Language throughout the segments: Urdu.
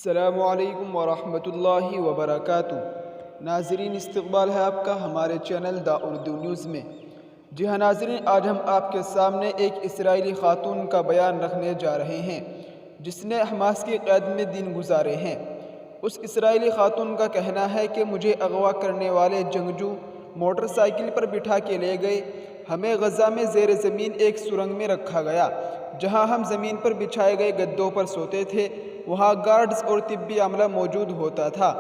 السلام علیکم ورحمۃ اللہ وبرکاتہ۔ ناظرین، استقبال ہے آپ کا ہمارے چینل دا اردو نیوز میں۔ جی ہاں ناظرین، آج ہم آپ کے سامنے ایک اسرائیلی خاتون کا بیان رکھنے جا رہے ہیں جس نے حماس کی قید میں دن گزارے ہیں۔ اس اسرائیلی خاتون کا کہنا ہے کہ مجھے اغوا کرنے والے جنگجو موٹر سائیکل پر بٹھا کے لے گئے۔ ہمیں غزہ میں زیر زمین ایک سرنگ میں رکھا گیا جہاں ہم زمین پر بچھائے گئے گدوں پر سوتے تھے۔ وہاں گارڈز اور طبی عملہ موجود ہوتا تھا،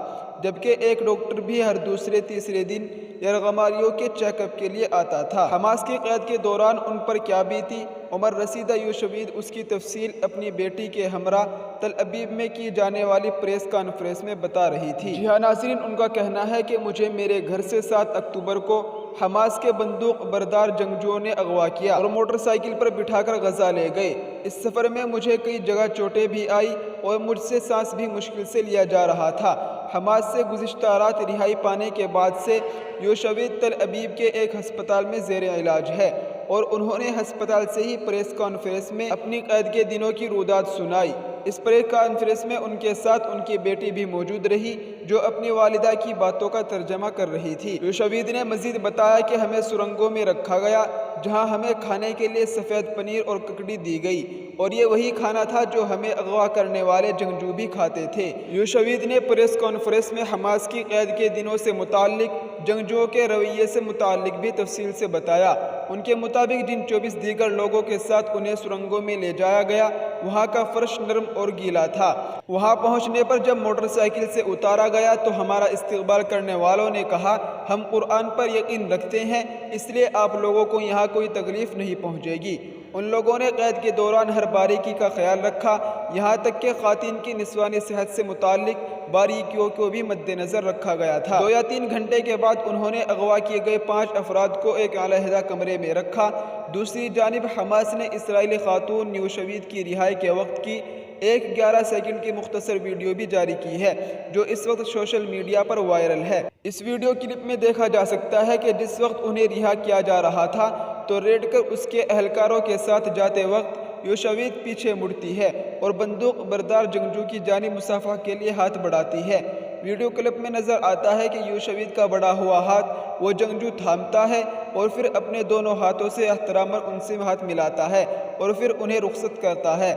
جبکہ ایک ڈاکٹر بھی ہر دوسرے تیسرے دن یرغمالیوں کے چیک اپ کے لیے آتا تھا۔ حماس کی قید کے دوران ان پر کیا بیتی، عمر رسیدہ یوشوید اس کی تفصیل اپنی بیٹی کے ہمراہ تل ابیب میں کی جانے والی پریس کانفرنس میں بتا رہی تھی۔ جی ہاں ناظرین، ان کا کہنا ہے کہ مجھے میرے گھر سے 7 اکتوبر کو حماس کے بندوق بردار جنگجوؤں نے اغوا کیا اور موٹر سائیکل پر بٹھا کر غزہ لے گئے۔ اس سفر میں مجھے کئی جگہ چوٹیں بھی آئی اور مجھ سے سانس بھی مشکل سے لیا جا رہا تھا۔ حماس سے گزشتہ رات رہائی پانے کے بعد سے یوشوید تل ابیب کے ایک ہسپتال میں زیر علاج ہے اور انہوں نے ہسپتال سے ہی پریس کانفرنس میں اپنی قید کے دنوں کی روداد سنائی۔ اس پریس کانفرنس میں ان کے ساتھ ان کی بیٹی بھی موجود رہی جو اپنی والدہ کی باتوں کا ترجمہ کر رہی تھی۔ یوشوید نے مزید بتایا کہ ہمیں سرنگوں میں رکھا گیا جہاں ہمیں کھانے کے لیے سفید پنیر اور ککڑی دی گئی اور یہ وہی کھانا تھا جو ہمیں اغوا کرنے والے جنگجو بھی کھاتے تھے۔ یوشوید نے پریس کانفرنس میں حماس کی قید کے دنوں سے متعلق جنگجوؤں کے رویے سے متعلق بھی تفصیل سے بتایا۔ ان کے مطابق جن 24 دیگر لوگوں کے ساتھ انہیں سرنگوں میں لے جایا گیا وہاں کا فرش نرم اور گیلا تھا۔ وہاں پہنچنے پر جب موٹر سائیکل سے اتارا گیا تو ہمارا استقبال کرنے والوں نے کہا، ہم قرآن پر یقین رکھتے ہیں اس لیے آپ لوگوں کو یہاں کوئی تکلیف نہیں پہنچے گی۔ ان لوگوں نے قید کے دوران ہر باریکی کا خیال رکھا، یہاں تک کہ خواتین کی نسوانی صحت سے متعلق باریکیوں کو بھی مد نظر رکھا گیا تھا۔ 2 یا 3 گھنٹے کے بعد انہوں نے اغوا کیے گئے 5 افراد کو ایک علیحدہ کمرے میں رکھا۔ دوسری جانب حماس نے اسرائیلی خاتون یوشوید کی رہائی کے وقت کی ایک 11 سیکنڈ کی مختصر ویڈیو بھی جاری کی ہے جو اس وقت سوشل میڈیا پر وائرل ہے۔ اس ویڈیو کلپ میں دیکھا جا سکتا ہے کہ جس وقت انہیں رہا کیا جا رہا تھا تو ریڈ کر اس کے اہلکاروں کے ساتھ جاتے وقت یوشوید پیچھے مڑتی ہے اور بندوق بردار جنگجو کی جانب مصافحہ کے لیے ہاتھ بڑھاتی ہے۔ ویڈیو کلپ میں نظر آتا ہے کہ یوشوید کا بڑا ہوا ہاتھ وہ جنگجو تھامتا ہے اور پھر اپنے دونوں ہاتھوں سے احتراماً ان سے ہاتھ ملاتا ہے اور پھر انہیں رخصت کرتا ہے۔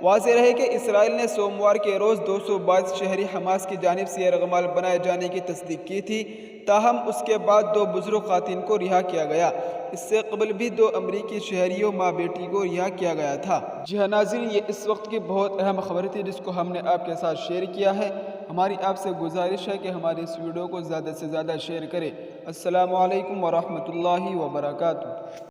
واضح رہے کہ اسرائیل نے سوموار کے روز 222 شہری حماس کی جانب سے یرغمال بنائے جانے کی تصدیق کی تھی، تاہم اس کے بعد 2 بزرگ خواتین کو رہا کیا گیا۔ اس سے قبل بھی 2 امریکی شہریوں ماں بیٹی کو رہا کیا گیا تھا۔ جی ہاں ناظرین، یہ اس وقت کی بہت اہم خبر تھی جس کو ہم نے آپ کے ساتھ شیئر کیا ہے۔ ہماری آپ سے گزارش ہے کہ ہماری اس ویڈیو کو زیادہ سے زیادہ شیئر کریں۔ السلام علیکم ورحمۃ اللہ وبرکاتہ۔